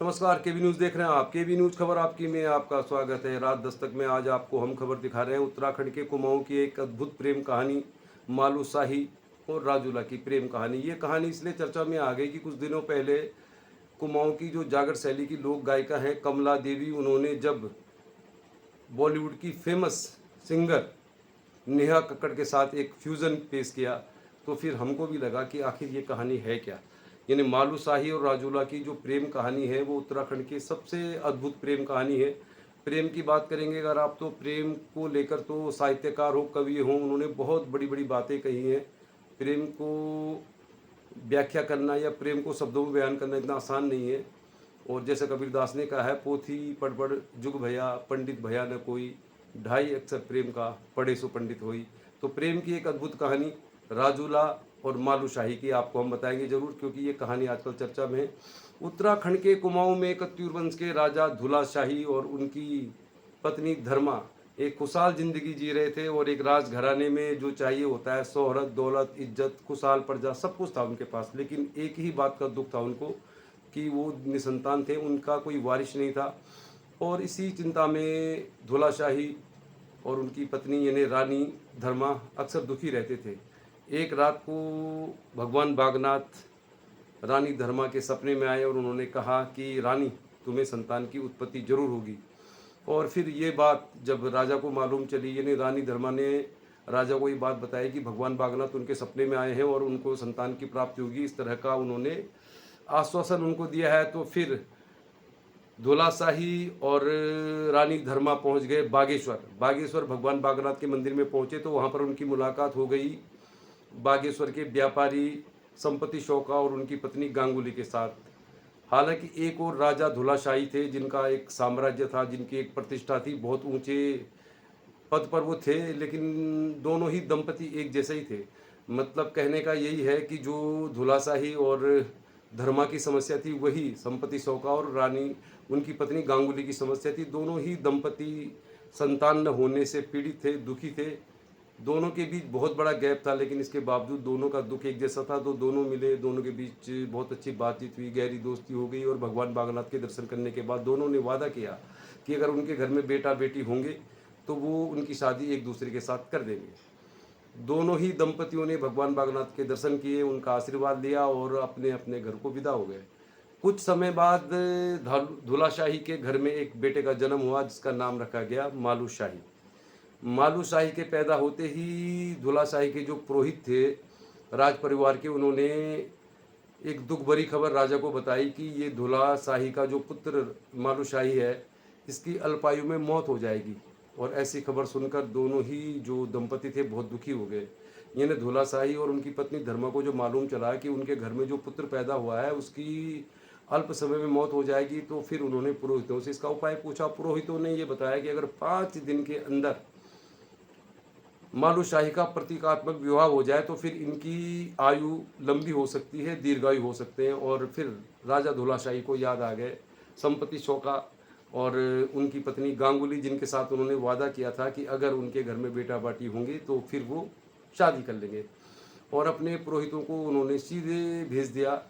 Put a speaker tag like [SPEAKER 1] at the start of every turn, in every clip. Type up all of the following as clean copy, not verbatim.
[SPEAKER 1] नमस्कार, केवी न्यूज़ देख रहे हैं आप। केवी न्यूज़ खबर आपकी में आपका स्वागत है। रात दस्तक में आज आपको हम खबर दिखा रहे हैं उत्तराखंड के कुमाऊं की एक अद्भुत प्रेम कहानी, मालू शाही और राजूला की प्रेम कहानी। ये कहानी इसलिए चर्चा में आ गई कि कुछ दिनों पहले कुमाऊं की जो जागर शैली की लोक गायिका हैं कमला देवी, उन्होंने जब बॉलीवुड की फेमस सिंगर नेहा कक्कड़ के साथ एक फ्यूज़न पेश किया, तो फिर हमको भी लगा कि आखिर ये कहानी है क्या। यानी मालू शाही और राजूला की जो प्रेम कहानी है वो उत्तराखंड की सबसे अद्भुत प्रेम कहानी है। प्रेम की बात करेंगे अगर आप, तो प्रेम को लेकर तो साहित्यकार हो, कवि हो, उन्होंने बहुत बड़ी बड़ी बातें कही हैं। प्रेम को व्याख्या करना या प्रेम को शब्दों में बयान करना इतना आसान नहीं है। और जैसे कबीरदास ने कहा है, पोथी पढ़ पढ़ जुग भया, पंडित भया न कोई, ढाई अक्षर प्रेम का, पढ़े सो पंडित होई। तो प्रेम की एक अद्भुत कहानी राजूला और मालू शाही की आपको हम बताएंगे जरूर, क्योंकि ये कहानी आजकल चर्चा में है। उत्तराखंड के कुमाऊं में कत्यूर वंश के राजा धुला शाही और उनकी पत्नी धर्मा एक खुशहाल जिंदगी जी रहे थे। और एक राजघराने में जो चाहिए होता है, शोहरत, दौलत, इज्जत, खुशहाल प्रजा, सब कुछ था उनके पास। लेकिन एक ही बात का दुख था उनको कि वो निसंतान थे, उनका कोई वारिश नहीं था। और इसी चिंता में धुला शाही और उनकी पत्नी यानी रानी धर्मा अक्सर दुखी रहते थे। एक रात को भगवान बागनाथ रानी धर्मा के सपने में आए और उन्होंने कहा कि रानी, तुम्हें संतान की उत्पत्ति जरूर होगी। और फिर ये बात जब राजा को मालूम चली, यानी रानी धर्मा ने राजा को ये बात बताई कि भगवान बागनाथ उनके सपने में आए हैं और उनको संतान की प्राप्ति होगी, इस तरह का उन्होंने आश्वासन उनको दिया है। तो फिर धुला शाही और रानी धर्मा पहुंच गए बागेश्वर। बागेश्वर भगवान बागनाथ के मंदिर में पहुंचे तो वहां पर उनकी मुलाकात हो गई बागेश्वर के व्यापारी संपत्ति शौका और उनकी पत्नी गांगुली के साथ। हालांकि एक और राजा धुला शाही थे जिनका एक साम्राज्य था, जिनकी एक प्रतिष्ठा थी, बहुत ऊंचे पद पर वो थे। लेकिन दोनों ही दंपति एक जैसे ही थे। मतलब कहने का यही है कि जो धुला शाही और धर्मा की समस्या थी वही संपत्ति शौका और रानी उनकी पत्नी गांगुली की समस्या थी। दोनों ही दंपति संतान न होने से पीड़ित थे, दुखी थे। दोनों के बीच बहुत बड़ा गैप था, लेकिन इसके बावजूद दोनों का दुख एक जैसा था। तो दोनों मिले, दोनों के बीच बहुत अच्छी बातचीत हुई, गहरी दोस्ती हो गई। और भगवान बागनाथ के दर्शन करने के बाद दोनों ने वादा किया कि अगर उनके घर में बेटा बेटी होंगे तो वो उनकी शादी एक दूसरे के साथ कर देंगे। दोनों ही दंपतियों ने भगवान बागनाथ के दर्शन किए, उनका आशीर्वाद लिया और अपने अपने घर को विदा हो गए। कुछ समय बाद धुला शाही के घर में एक बेटे का जन्म हुआ जिसका नाम रखा गया मालू शाही। मालू शाही के पैदा होते ही धुला शाही के जो पुरोहित थे राज परिवार के, उन्होंने एक दुख भरी खबर राजा को बताई कि ये धुला शाही का जो पुत्र मालू शाही है, इसकी अल्पायु में मौत हो जाएगी। और ऐसी खबर सुनकर दोनों ही जो दंपति थे बहुत दुखी हो गए। यानी धुला शाही और उनकी पत्नी धर्मा को जो मालूम चला कि उनके घर में जो पुत्र पैदा हुआ है उसकी अल्प समय में मौत हो जाएगी, तो फिर उन्होंने पुरोहितों से इसका उपाय पूछा। पुरोहितों ने ये बताया कि अगर 5 दिन के अंदर मालू शाही का प्रतीकात्मक विवाह हो जाए तो फिर इनकी आयु लंबी हो सकती है, दीर्घायु हो सकते हैं। और फिर राजा धुला शाही को याद आ गए संपत्ति शौका और उनकी पत्नी गांगुली, जिनके साथ उन्होंने वादा किया था कि अगर उनके घर में बेटा बेटी होंगे तो फिर वो शादी कर लेंगे। और अपने पुरोहितों को उन्होंने सीधे भेज दिया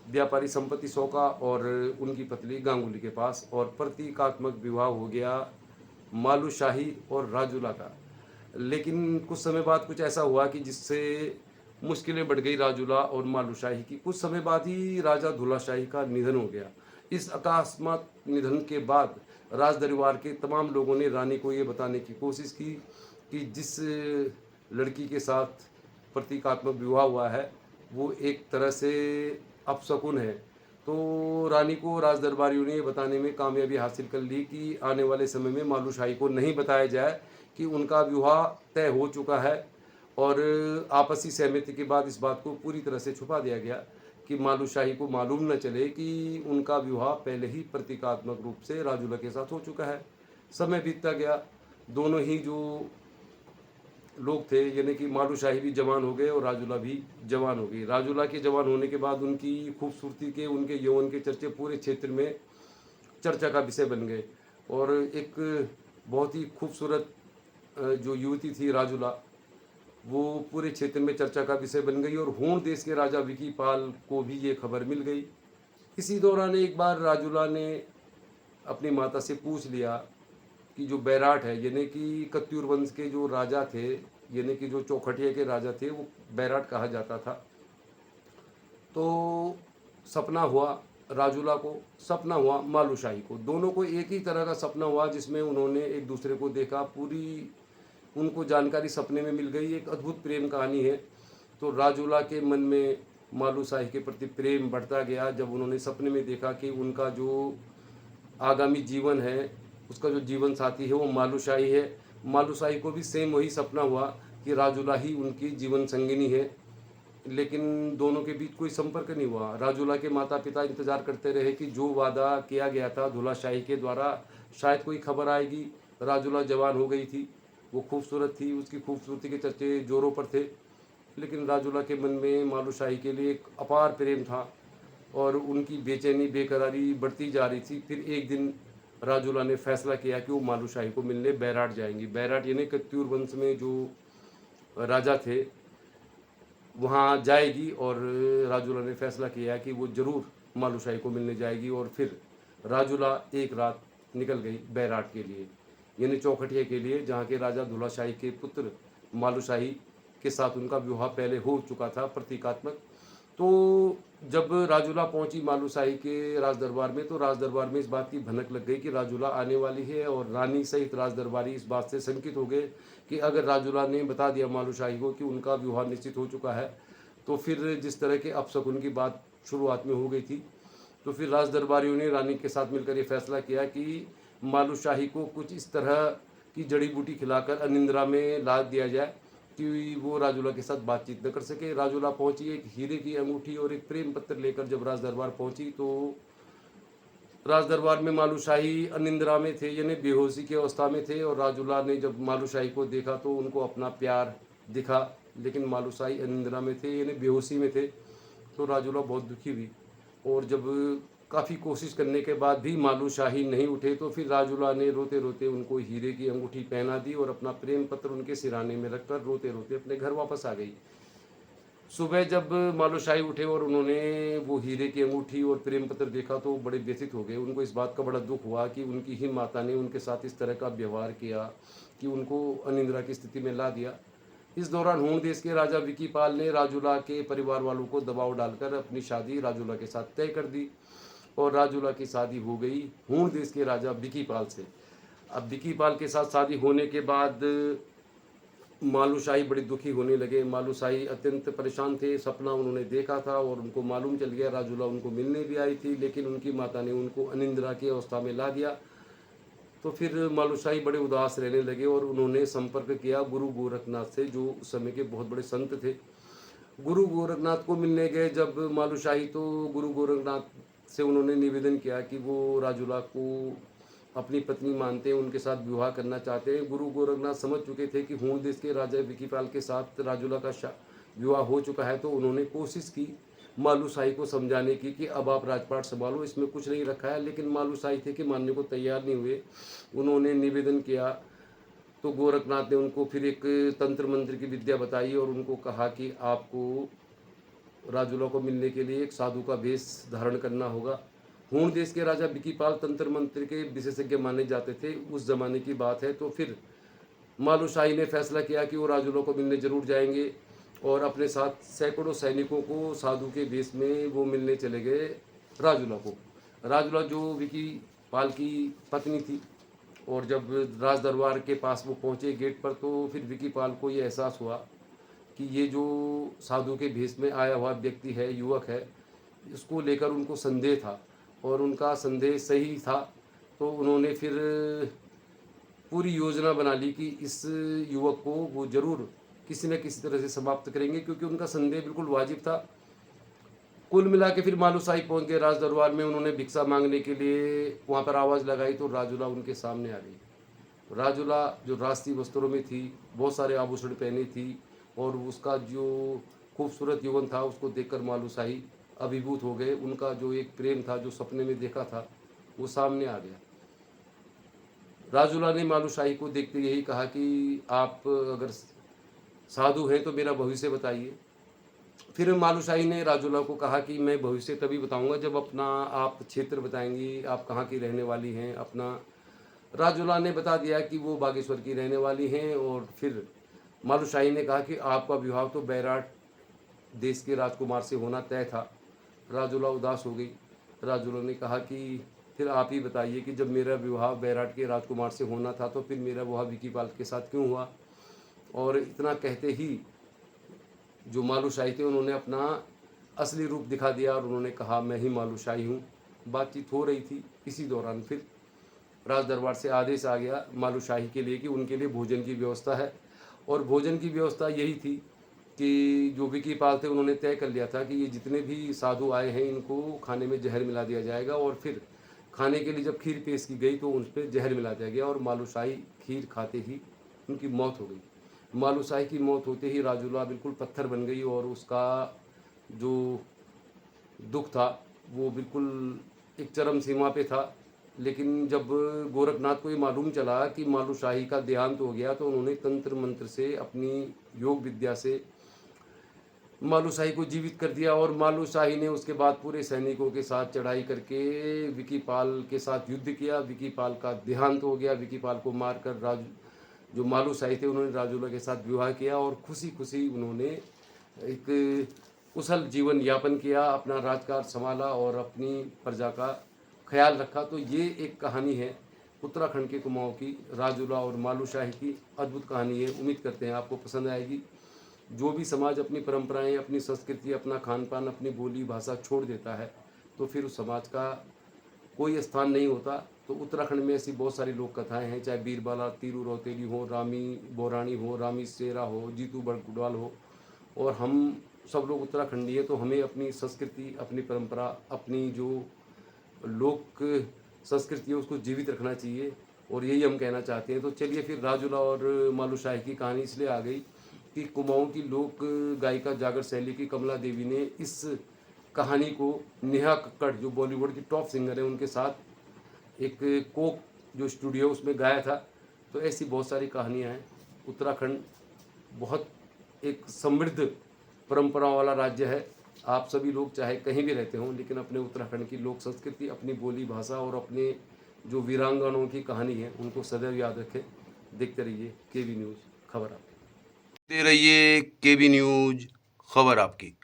[SPEAKER 1] व्यापारी संपत्ति शौका और उनकी पत्नी गांगुली के पास, और प्रतीकात्मक विवाह हो गया मालू शाही और राजूला का। लेकिन कुछ समय बाद कुछ ऐसा हुआ कि जिससे मुश्किलें बढ़ गई राजूला और मालू शाही की। कुछ समय बाद ही राजा धुला शाही का निधन हो गया। इस अकस्मात निधन के बाद राज दरबार के तमाम लोगों ने रानी को ये बताने की कोशिश की कि जिस लड़की के साथ प्रतीकात्मक विवाह हुआ है वो एक तरह से अपशकुन है। तो रानी को राज दरबारियों ने ये बताने में कामयाबी हासिल कर ली कि आने वाले समय में मालू शाही को नहीं बताया जाए कि उनका विवाह तय हो चुका है। और आपसी सहमति के बाद इस बात को पूरी तरह से छुपा दिया गया कि मालू शाही को मालूम न चले कि उनका विवाह पहले ही प्रतीकात्मक रूप से राजूला के साथ हो चुका है। समय बीतता गया, दोनों ही जो लोग थे यानी कि मालू शाही भी जवान हो गए और राजूला भी जवान हो गई। राजूला के जवान होने के बाद उनकी खूबसूरती के, उनके यौवन के चर्चे पूरे क्षेत्र में चर्चा का विषय बन गए। और एक बहुत ही खूबसूरत जो युवती थी राजूला, वो पूरे क्षेत्र में चर्चा का विषय बन गई। और होंठ देश के राजा विकी पाल को भी ये खबर मिल गई इसी दौरान एक बार राजूला ने अपनी माता से पूछ लिया कि जो बैराट है, यानी कि कत्यूर वंश के जो राजा थे, यानी कि जो चौखटिया के राजा थे, वो बैराट कहा जाता था। तो सपना हुआ राजूला को, सपना हुआ मालूशाही को, दोनों को एक ही तरह का सपना हुआ जिसमें उन्होंने एक दूसरे को देखा, पूरी उनको जानकारी सपने में मिल गई। एक अद्भुत प्रेम कहानी है। तो राजूला के मन में मालूशाही के प्रति प्रेम बढ़ता गया जब उन्होंने सपने में देखा कि उनका जो आगामी जीवन है, उसका जो जीवन साथी है वो मालूशाही है। मालूशाही को भी सेम वही सपना हुआ कि राजूला ही उनकी जीवन संगिनी है, लेकिन दोनों के बीच कोई संपर्क नहीं हुआ। राजूला के माता पिता इंतजार करते रहे कि जो वादा किया गया था धुलाशाही के द्वारा, शायद कोई खबर आएगी। राजूला जवान हो गई थी, वो खूबसूरत थी, उसकी खूबसूरती के चर्चे जोरों पर थे, लेकिन राजूला के मन में मालूशाही के लिए एक अपार प्रेम था और उनकी बेचैनी बेकरारी बढ़ती जा रही थी। फिर एक दिन राजूला ने फैसला किया कि वो मालूशाही को मिलने बैराट जाएंगी। बैराट यानी कत्यूर वंश में जो राजा थे वहाँ जाएगी, और राजूला ने फैसला किया कि वो ज़रूर मालूशाही को मिलने जाएगी। और फिर राजूला एक रात निकल गई बैराट के लिए, यानी चौखटिया के लिए, जहाँ के राजा धुलाशाही के पुत्र मालूशाही के साथ उनका विवाह पहले हो चुका था, प्रतीकात्मक। तो जब राजूला पहुंची मालूशाही के राज दरबार में, तो राज दरबार में इस बात की भनक लग गई कि राजूला आने वाली है, और रानी सहित राज दरबारी इस बात से शंकित हो गए कि अगर राजूला ने बता दिया मालूशाही को कि उनका विवाह निश्चित हो चुका है, तो फिर जिस तरह के अपशकुन की बात शुरुआत में हो गई थी, तो फिर राज दरबारियों ने रानी के साथ मिलकर ये फैसला किया कि मालूशाही को कुछ इस तरह की जड़ी बूटी खिलाकर अनिंद्रा में लाद दिया जाए कि वो राजूला के साथ बातचीत न कर सके। राजूला पहुंची एक हीरे की अंगूठी और एक प्रेम पत्र लेकर। जब राज दरबार पहुंची तो राज दरबार में मालूशाही अनिंद्रा में थे, यानी बेहोशी की अवस्था में थे, और राजूला ने जब मालूशाही को देखा तो उनको अपना प्यार दिखा, लेकिन मालूशाही अनिंद्रा में थे, यानी बेहोशी में थे। तो राजूला बहुत दुखी हुई, और जब काफ़ी कोशिश करने के बाद भी मालूशाही नहीं उठे तो फिर राजूला ने रोते रोते उनको हीरे की अंगूठी पहना दी और अपना प्रेम पत्र उनके सिराने में रखकर रोते रोते अपने घर वापस आ गई। सुबह जब मालूशाही उठे और उन्होंने वो हीरे की अंगूठी और प्रेम पत्र देखा तो बड़े व्यथित हो गए। उनको इस बात का बड़ा दुख हुआ कि उनकी ही माता ने उनके साथ इस तरह का व्यवहार किया कि उनको अनिंद्रा की स्थिति में ला दिया। इस दौरान हूण देश के राजा विकी पाल ने राजूला के परिवार वालों को दबाव डालकर अपनी शादी राजूला के साथ तय कर दी, और राजूला की शादी हो गई हूण देश के राजा विकी पाल से। अब विकी पाल के साथ शादी होने के बाद मालूशाही बड़ी दुखी होने लगे। मालूशाही अत्यंत परेशान थे। सपना उन्होंने देखा था और उनको मालूम चल गया राजूला उनको मिलने भी आई थी, लेकिन उनकी माता ने उनको अनिंद्रा की अवस्था में ला दिया। तो फिर मालूशाही बड़े उदास रहने लगे और उन्होंने संपर्क किया गुरु गोरखनाथ से, जो उस समय के बहुत बड़े संत थे। गुरु गोरखनाथ को मिलने गए जब मालूशाही, तो गुरु गोरखनाथ से उन्होंने निवेदन किया कि वो राजूला को अपनी पत्नी मानते हैं, उनके साथ विवाह करना चाहते हैं। गुरु गोरखनाथ समझ चुके थे कि हूण देश के राजा विकीपाल के साथ राजूला का विवाह हो चुका है, तो उन्होंने कोशिश की मालूशाही को समझाने की कि अब आप राजपाट संभालो, इसमें कुछ नहीं रखा है, लेकिन मालूशाही थे कि मानने को तैयार नहीं हुए। उन्होंने निवेदन किया तो गोरखनाथ ने उनको फिर एक तंत्र मंत्र की विद्या बताई और उनको कहा कि आपको राजूला को मिलने के लिए एक साधु का वेश धारण करना होगा। हूण देश के राजा विकीपाल तंत्र मंत्र के विशेषज्ञ माने जाते थे, उस जमाने की बात है। तो फिर मालूशाही ने फैसला किया कि वो राजूला को मिलने जरूर जाएंगे, और अपने साथ सैकड़ों सैनिकों को साधु के वेश में वो मिलने चले गए राजूला को। राजूला जो विकीपाल की पत्नी थी, और जब राज दरबार के पास वो पहुँचे गेट पर, तो फिर विकीपाल को ये एहसास हुआ कि ये जो साधु के भेष में आया हुआ व्यक्ति है, युवक है, इसको लेकर उनको संदेह था, और उनका संदेह सही था। तो उन्होंने फिर पूरी योजना बना ली कि इस युवक को वो जरूर किसी न किसी तरह से समाप्त करेंगे, क्योंकि उनका संदेह बिल्कुल वाजिब था। कुल मिला के फिर मालूशाही पहुंच गए राज दरबार में। उन्होंने भिक्षा मांगने के लिए वहाँ पर आवाज़ लगाई तो राजूला उनके सामने आ गई। राजूला जो राष्ट्रीय वस्त्रों में थी, बहुत सारे आभूषण पहने थी, और उसका जो खूबसूरत यौवन था उसको देखकर मालूशाही अभिभूत हो गए। उनका जो एक प्रेम था जो सपने में देखा था वो सामने आ गया। राजूला ने मालूशाही को देखते यही कहा कि आप अगर साधु हैं तो मेरा भविष्य बताइए। फिर मालूशाही ने राजूला को कहा कि मैं भविष्य तभी बताऊंगा जब अपना आप क्षेत्र बताएंगी, आप कहाँ की रहने वाली हैं अपना। राजूला ने बता दिया कि वो बागेश्वर की रहने वाली हैं। और फिर मालूशाही ने कहा कि आपका विवाह तो बैराट देश के राजकुमार से होना तय था। राजूला उदास हो गई। राजूला ने कहा कि फिर आप ही बताइए कि जब मेरा विवाह बैराट के राजकुमार से होना था तो फिर मेरा विवाह विकीपाल के साथ क्यों हुआ। और इतना कहते ही जो मालूशाही थे उन्होंने अपना असली रूप दिखा दिया और उन्होंने कहा मैं ही मालूशाही हूँ। बातचीत हो रही थी, इसी दौरान फिर राज दरबार से आदेश आ गया मालूशाही के लिए कि उनके लिए भोजन की व्यवस्था है। और भोजन की व्यवस्था यही थी कि जो विकीपाल थे उन्होंने तय कर लिया था कि ये जितने भी साधु आए हैं इनको खाने में जहर मिला दिया जाएगा। और फिर खाने के लिए जब खीर पेश की गई तो उन पर जहर मिला दिया गया और मालूशाही खीर खाते ही उनकी मौत हो गई। मालूशाही की मौत होते ही राजूला बिल्कुल पत्थर बन गई और उसका जो दुख था वो बिल्कुल एक चरम सीमा पे था। लेकिन जब गोरखनाथ को ये मालूम चला कि मालूशाही का देहांत हो गया तो उन्होंने तंत्र मंत्र से अपनी योग विद्या से मालूशाही को जीवित कर दिया। और मालूशाही ने उसके बाद पूरे सैनिकों के साथ चढ़ाई करके विकीपाल के साथ युद्ध किया। विकीपाल का देहांत हो गया। विकीपाल को मारकर जो मालूशाही थे उन्होंने राजूला के साथ विवाह किया और खुशी खुशी उन्होंने एक कुशल जीवन यापन किया, अपना राजकाज संभाला और अपनी प्रजा का ख्याल रखा। तो ये एक कहानी है उत्तराखंड के कुमाऊं की, राजूला और मालूशाही की अद्भुत कहानी है। उम्मीद करते हैं आपको पसंद आएगी। जो भी समाज अपनी परंपराएं, अपनी संस्कृति, अपना खान पान, अपनी बोली भाषा छोड़ देता है तो फिर उस समाज का कोई स्थान नहीं होता। तो उत्तराखंड में ऐसी बहुत सारी लोक कथाएँ हैं, चाहे बीरबाला तीरू रौतेली हो, रामी बोरानी हो, रामी सेरा हो, जीतू बड़गुडवाल हो। और हम सब लोग उत्तराखंडी हैं तो हमें अपनी संस्कृति, अपनी परंपरा, अपनी जो लोक संस्कृति है उसको जीवित रखना चाहिए और यही हम कहना चाहते हैं। तो चलिए फिर राजूला और मालूशाही की कहानी इसलिए आ गई कि कुमाऊं की लोक गायिका जागर शैली की कमला देवी ने इस कहानी को नेहा कक्कड़ जो बॉलीवुड की टॉप सिंगर है उनके साथ एक कोक जो स्टूडियो उसमें गाया था। तो ऐसी बहुत सारी कहानियाँ हैं। उत्तराखंड बहुत एक समृद्ध परंपराओं वाला राज्य है। आप सभी लोग चाहे कहीं भी रहते हों लेकिन अपने उत्तराखंड की लोक संस्कृति, अपनी बोली भाषा और अपने जो वीरांगनाओं की कहानी है उनको सदैव याद रखें। देखते रहिए केबी न्यूज़ खबर आपकी। देखते रहिए केबी न्यूज़ खबर आपकी।